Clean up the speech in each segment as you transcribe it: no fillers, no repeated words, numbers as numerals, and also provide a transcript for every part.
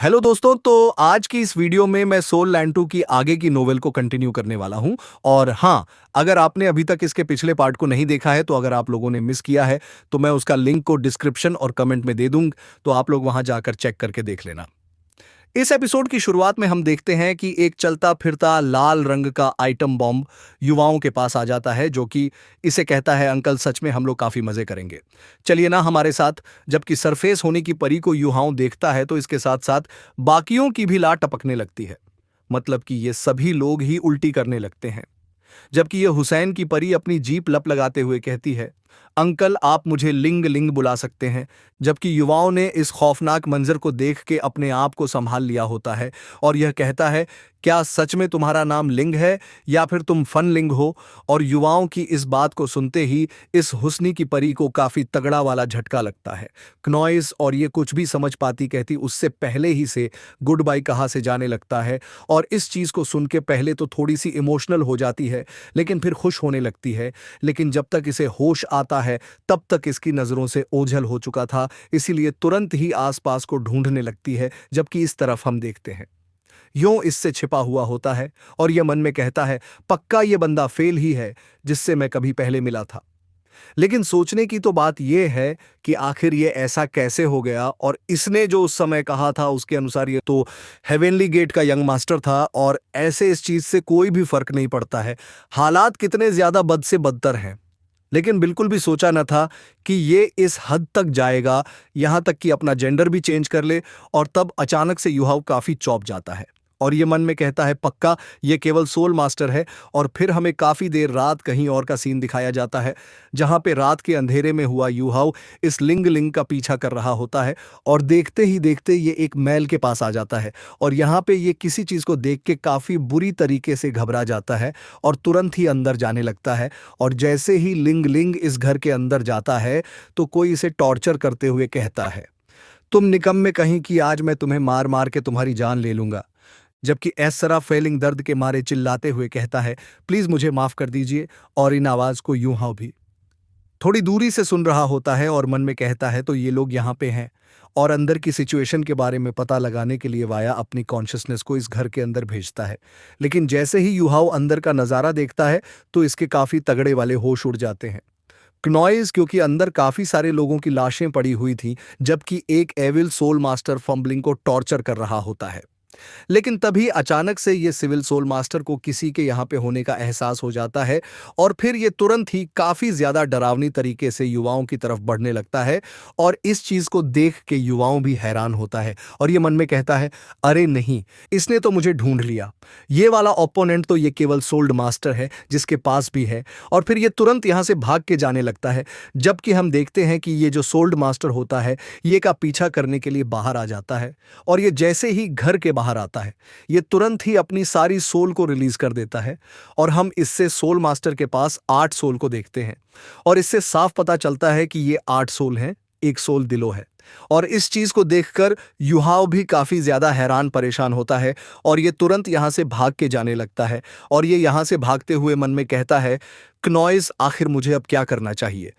Hello दोस्तों, तो आज की इस वीडियो में मैं सोल लैंड 2 की आगे की नोवेल को कंटिन्यू करने वाला हूं। और हाँ, अगर आपने अभी तक इसके पिछले पार्ट को नहीं देखा है, तो अगर आप लोगों ने मिस किया है तो मैं उसका लिंक को डिस्क्रिप्शन और कमेंट में दे दूंगा, तो आप लोग वहां जाकर चेक करके देख लेना। इस एपिसोड की शुरुआत में हम देखते हैं कि एक चलता फिरता लाल रंग का आइटम बॉम्ब युवाओं के पास आ जाता है, जो कि इसे कहता है, अंकल सच में हम लोग काफी मजे करेंगे, चलिए ना हमारे साथ। जबकि सरफेस होने की परी को युवाओं देखता है तो इसके साथ साथ बाकियों की भी ला टपकने लगती है। मतलब कि ये सभी लोग ही उल्टी करने लगते हैं। जबकि ये हुसैन की परी अपनी जीप लप लगाते हुए कहती है, अंकल आप मुझे लिंग लिंग बुला सकते हैं। जबकि युवाओं ने इस खौफनाक मंजर को देख के अपने आप को संभाल लिया होता है और यह कहता है, क्या सच में तुम्हारा नाम लिंग है या फिर तुम फन लिंग हो। और युवाओं की इस बात को सुनते ही इस हुस्नी की परी को काफी तगड़ा वाला झटका लगता है। क्नॉइस और ये कुछ भी समझ पाती कहती उससे पहले ही से गुड बाय कहा से जाने लगता है। और इस चीज को सुन के पहले तो थोड़ी सी इमोशनल हो जाती है, लेकिन फिर खुश होने लगती है। लेकिन जब तक इसे होश आता है तब तक इसकी नजरों से ओझल हो चुका था, इसीलिए तुरंत ही आसपास को ढूंढने लगती है। जबकि इस तरफ हम देखते हैं, यूं इससे छिपा हुआ होता है और यह मन में कहता है, पक्का ये बंदा फेल ही है जिससे मैं कभी पहले मिला था। लेकिन सोचने की तो बात यह है कि आखिर ये ऐसा कैसे हो गया। और इसने जो उस समय कहा था उसके अनुसार ये तो हेवेनली गेट का यंग मास्टर था, और ऐसे इस चीज से कोई भी फर्क नहीं पड़ता है, हालात कितने ज्यादा बद से बदतर हैं। लेकिन बिल्कुल भी सोचा न था कि ये इस हद तक जाएगा, यहां तक कि अपना जेंडर भी चेंज कर ले। और तब अचानक से युहाव काफी चौंक जाता है और ये मन में कहता है, पक्का ये केवल सोल मास्टर है। और फिर हमें काफी देर रात कहीं और का सीन दिखाया जाता है, जहां पे रात के अंधेरे में हुआ युहाव इस लिंग लिंग का पीछा कर रहा होता है। और देखते ही देखते ये एक महल के पास आ जाता है और यहाँ पे ये किसी चीज को देख के काफी बुरी तरीके से घबरा जाता है और तुरंत ही अंदर जाने लगता है। और जैसे ही लिंग लिंग इस घर के अंदर जाता है तो कोई इसे टॉर्चर करते हुए कहता है, तुम निकम्मे कहीं कि आज मैं तुम्हें मार मार के तुम्हारी जान ले लूंगा। जबकि एसरा फेलिंग दर्द के मारे चिल्लाते हुए कहता है, प्लीज मुझे माफ कर दीजिए। और इन आवाज को यूं भी थोड़ी दूरी से सुन रहा होता है और मन में कहता है, तो ये लोग यहाँ पे हैं। और अंदर की सिचुएशन के बारे में पता लगाने के लिए वाया अपनी कॉन्शियसनेस को इस घर के अंदर भेजता है। लेकिन जैसे ही युहाव अंदर का नजारा देखता है तो इसके काफी तगड़े वाले होश उड़ जाते हैं। क्नॉइज क्योंकि अंदर काफी सारे लोगों की लाशें पड़ी हुई थी, जबकि एक एविल सोल मास्टर फंबलिंग को टॉर्चर कर रहा होता है। लेकिन तभी अचानक से ये सिविल सोल मास्टर को किसी के यहाँ पे होने का एहसास हो जाता है और फिर ये तुरंत ही काफी ज्यादा डरावनी तरीके से युवाओं की तरफ बढ़ने लगता है। और इस चीज को देख के युवाओं भी हैरान होता है और ये मन में कहता है, अरे नहीं, इसने तो मुझे ढूंढ लिया। ये वाला ओपोनेंट तो ये केवल सोल्ड मास्टर है जिसके पास भी है। और फिर ये तुरंत यहाँ से भाग के जाने लगता है। जबकि हम देखते हैं कि ये जो सोल्ड मास्टर होता है ये का पीछा करने के लिए बाहर आ जाता है। और ये जैसे ही घर के बाहर आता है ये तुरंत ही अपनी सारी सोल को रिलीज कर देता है। और हम इससे सोल मास्टर के पास 8 सोल को देखते हैं और इससे साफ पता चलता है कि ये 8 सोल हैं, एक सोल दिलो है। और इस चीज को देखकर युहाव भी काफी ज्यादा हैरान परेशान होता है और ये तुरंत यहां से भाग के जाने लगता है। और ये यहां से भागते हुए मन में कहता है, क्नॉइस आखिर मुझे अब क्या करना चाहिए,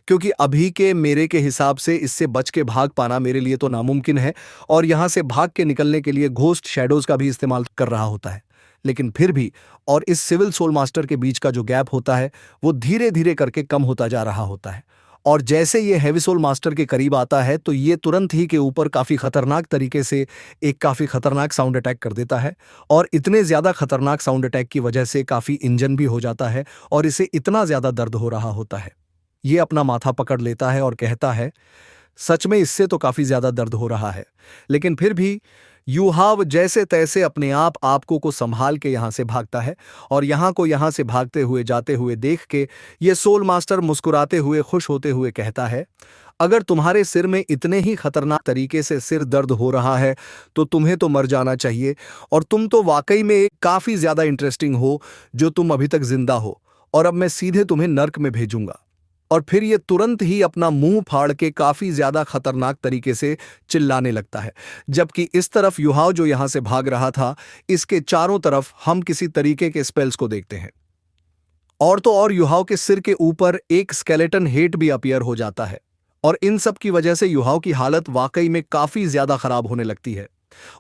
क्योंकि अभी के मेरे के हिसाब से इससे बच के भाग पाना मेरे लिए तो नामुमकिन है। और यहां से भाग के निकलने के लिए घोस्ट शैडोज का भी इस्तेमाल कर रहा होता है। लेकिन फिर भी और इस सिविल सोल मास्टर के बीच का जो गैप होता है वो धीरे धीरे करके कम होता जा रहा होता है। और जैसे ये हैवी सोल मास्टर के करीब आता है तो ये तुरंत ही के ऊपर काफी खतरनाक तरीके से एक काफी खतरनाक साउंड अटैक कर देता है। और इतने ज्यादा खतरनाक साउंड अटैक की वजह से काफी इंजन भी हो जाता है और इसे इतना ज्यादा दर्द हो रहा होता है। ये अपना माथा पकड़ लेता है और कहता है, सच में इससे तो काफी ज्यादा दर्द हो रहा है। लेकिन फिर भी यूहाव जैसे तैसे अपने आप आपको को संभाल के यहां से भागता है। और यहां से भागते हुए जाते हुए देख के ये सोल मास्टर मुस्कुराते हुए खुश होते हुए कहता है, अगर तुम्हारे सिर में इतने ही खतरनाक तरीके से सिर दर्द हो रहा है तो तुम्हें तो मर जाना चाहिए। और तुम तो वाकई में काफी ज्यादा इंटरेस्टिंग हो जो तुम अभी तक जिंदा हो, और अब मैं सीधे तुम्हें नर्क में भेजूंगा। और फिर ये तुरंत ही अपना मुंह फाड़ के काफी ज्यादा खतरनाक तरीके से चिल्लाने लगता है। जबकि इस तरफ युहाव जो यहां से भाग रहा था, इसके चारों तरफ हम किसी तरीके के स्पेल्स को देखते हैं। और तो और युहाव के सिर के ऊपर एक स्केलेटन हेड भी अपीयर हो जाता है। और इन सब की वजह से युहाव की हालत वाकई में काफी ज्यादा खराब होने लगती है।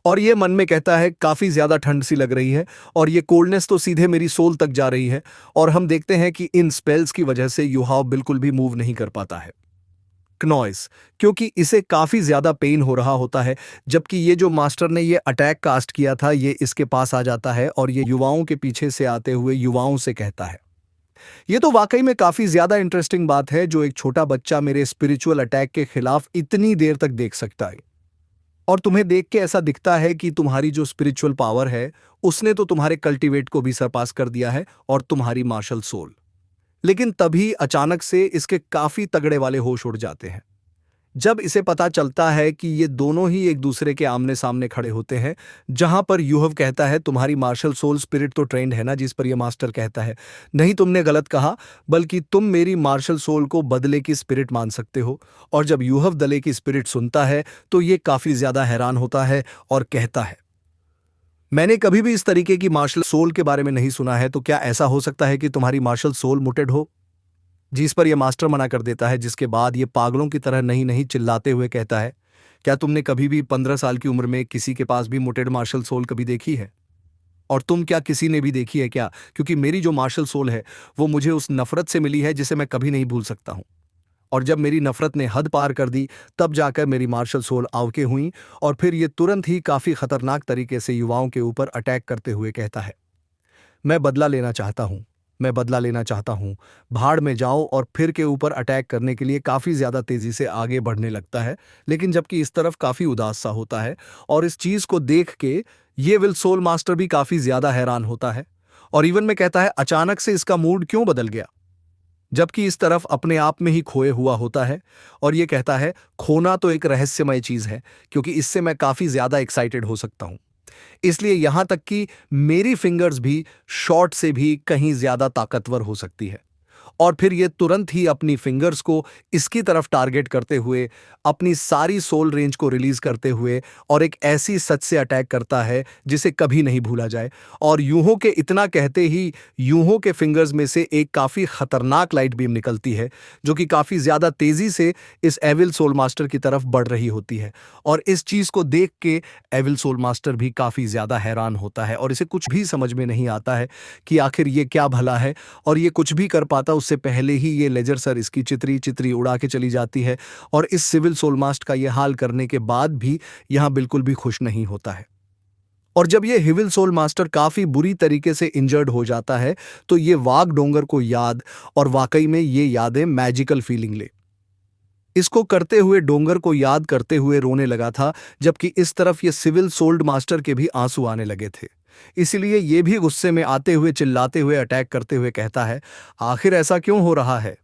और ये मन में कहता है काफ़ी ज़्यादा ठंड सी लग रही है और ये कोल्डनेस तो सीधे मेरी सोल तक जा रही है। और हम देखते हैं कि इन स्पेल्स की वजह से युहाव बिल्कुल भी मूव नहीं कर पाता है। क्नॉइस, क्योंकि इसे काफ़ी ज़्यादा पेन हो रहा होता है, जबकि ये जो मास्टर ने ये अटैक कास्ट किया था ये इसके पास आ जाता है और ये युवाओं के पीछे से आते हुए युवाओं से कहता है। ये तो वाकई में काफ़ी ज़्यादा इंटरेस्टिंग बात है जो एक छोटा बच्चा मेरे स्पिरिचुअल अटैक के खिलाफ इतनी देर तक देख सकता है। और तुम्हें देख के ऐसा दिखता है कि तुम्हारी जो स्पिरिचुअल पावर है उसने तो तुम्हारे कल्टीवेट को भी सरपास कर दिया है और तुम्हारी मार्शल सोल। लेकिन तभी अचानक से इसके काफी तगड़े वाले होश उड़ जाते हैं जब इसे पता चलता है कि ये दोनों ही एक दूसरे के आमने सामने खड़े होते हैं। जहां पर यूहव कहता है तुम्हारी मार्शल सोल स्पिरिट तो ट्रेंड है ना, जिस पर यह मास्टर कहता है नहीं तुमने गलत कहा, बल्कि तुम मेरी मार्शल सोल को बदले की स्पिरिट मान सकते हो। और जब यूहव दले की स्पिरिट सुनता है तो ये काफी ज्यादा हैरान होता है और कहता है मैंने कभी भी इस तरीके की मार्शल सोल के बारे में नहीं सुना है, तो क्या ऐसा हो सकता है कि तुम्हारी मार्शल सोल मुटेड हो? जिस पर यह मास्टर मना कर देता है, जिसके बाद ये पागलों की तरह नहीं नहीं चिल्लाते हुए कहता है क्या तुमने कभी भी 15 साल की उम्र में किसी के पास भी मुटेड मार्शल सोल कभी देखी है? और तुम क्या किसी ने भी देखी है क्या? क्योंकि मेरी जो मार्शल सोल है वो मुझे उस नफरत से मिली है जिसे मैं कभी नहीं भूल सकता हूं। और जब मेरी नफरत ने हद पार कर दी तब जाकर मेरी मार्शल सोल आवके हुई और फिर ये तुरंत ही काफी खतरनाक तरीके से युवाओं के ऊपर अटैक करते हुए कहता है मैं बदला लेना चाहता हूं, मैं बदला लेना चाहता हूं, भाड़ में जाओ। और फिर के ऊपर अटैक करने के लिए काफी ज्यादा तेजी से आगे बढ़ने लगता है, लेकिन जबकि इस तरफ काफी उदास सा होता है। और इस चीज को देख के ये विल सोल मास्टर भी काफी ज्यादा हैरान होता है और इवन में कहता है अचानक से इसका मूड क्यों बदल गया, जबकि इस तरफ अपने आप में ही खोए हुआ होता है। और ये कहता है खोना तो एक रहस्यमय चीज है, क्योंकि इससे मैं काफी ज्यादा एक्साइटेड हो सकता हूं। इसलिए यहां तक कि मेरी फिंगर्स भी शॉट से भी कहीं ज्यादा ताकतवर हो सकती है। और फिर ये तुरंत ही अपनी फिंगर्स को इसकी तरफ टारगेट करते हुए अपनी सारी सोल रेंज को रिलीज करते हुए और एक ऐसी सच से अटैक करता है जिसे कभी नहीं भूला जाए। और यूहों के इतना कहते ही यूहों के फिंगर्स में से एक काफी खतरनाक लाइट बीम निकलती है जो कि काफी ज्यादा तेजी से इस एविल सोल मास्टर की तरफ बढ़ रही होती है। और इस चीज को देख के एविल सोल मास्टर भी काफी ज्यादा हैरान होता है और इसे कुछ भी समझ में नहीं आता है कि आखिर ये क्या भला है। और ये कुछ भी कर पाता उससे पहले ही ये लेजर सर इसकी चितरी चितरी उड़ा के चली जाती है। और इस सिविल सोलमास्ट का ये हाल करने के बाद भी यहां बिल्कुल भी खुश नहीं होता है। और जब ये हिविल सोल मास्टर काफी बुरी तरीके से इंजर्ड हो जाता है तो ये वाग डोंगर को याद, और वाकई में ये यादें मैजिकल फीलिंग ले इसको करते हुए डोंगर को याद करते हुए रोने लगा था, जबकि इस तरफ ये सिविल सोल्ड मास्टर के भी आंसू आने लगे थे। इसलिए ये भी गुस्से में आते हुए चिल्लाते हुए अटैक करते हुए कहता है आखिर ऐसा क्यों हो रहा है?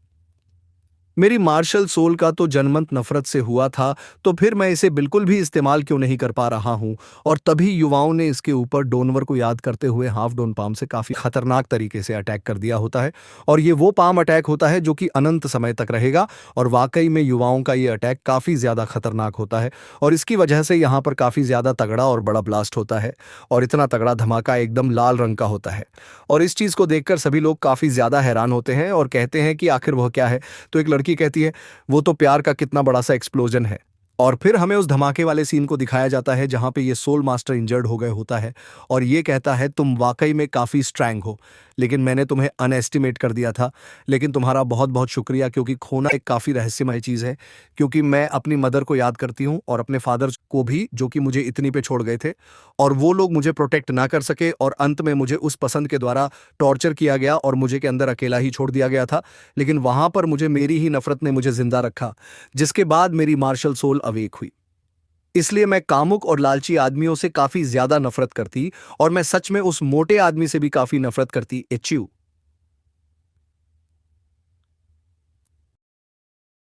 मेरी मार्शल सोल का तो जन्मंत नफरत से हुआ था, तो फिर मैं इसे बिल्कुल भी इस्तेमाल क्यों नहीं कर पा रहा हूं? और तभी युवाओं ने इसके ऊपर डोनवर को याद करते हुए हाफ डोन पाम से काफी खतरनाक तरीके से अटैक कर दिया होता है। और ये वो पाम अटैक होता है जो कि अनंत समय तक रहेगा। और वाकई में युवाओं का ये अटैक काफी ज्यादा खतरनाक होता है और इसकी वजह से यहाँ पर काफी ज्यादा तगड़ा और बड़ा ब्लास्ट होता है और इतना तगड़ा धमाका एकदम लाल रंग का होता है। और इस चीज को देखकर सभी लोग काफी ज्यादा हैरान होते हैं और कहते हैं कि आखिर वह क्या है? तो एक लड़की कहती है वो तो प्यार का कितना बड़ा सा एक्सप्लोजन है। और फिर हमें उस धमाके वाले सीन को दिखाया जाता है जहां पे ये सोल मास्टर इंजर्ड हो गए होता है और ये कहता है तुम वाकई में काफ़ी स्ट्रैंग हो, लेकिन मैंने तुम्हें अनएस्टिमेट कर दिया था। लेकिन तुम्हारा बहुत बहुत शुक्रिया, क्योंकि खोना एक काफ़ी रहस्यमय चीज़ है। क्योंकि मैं अपनी मदर को याद करती हूँ और अपने फादर को भी, जो कि मुझे इतनी पे छोड़ गए थे, और वो लोग मुझे प्रोटेक्ट ना कर सके और अंत में मुझे उस पसंद के द्वारा टॉर्चर किया गया और मुझे के अंदर अकेला ही छोड़ दिया गया था। लेकिन वहाँ पर मुझे मेरी ही नफरत ने मुझे जिंदा रखा, जिसके बाद मेरी मार्शल सोल अवेक हुई। इसलिए मैं कामुक और लालची आदमियों से काफी ज्यादा नफरत करती और मैं सच में उस मोटे आदमी से भी काफी नफरत करती, एच्यू।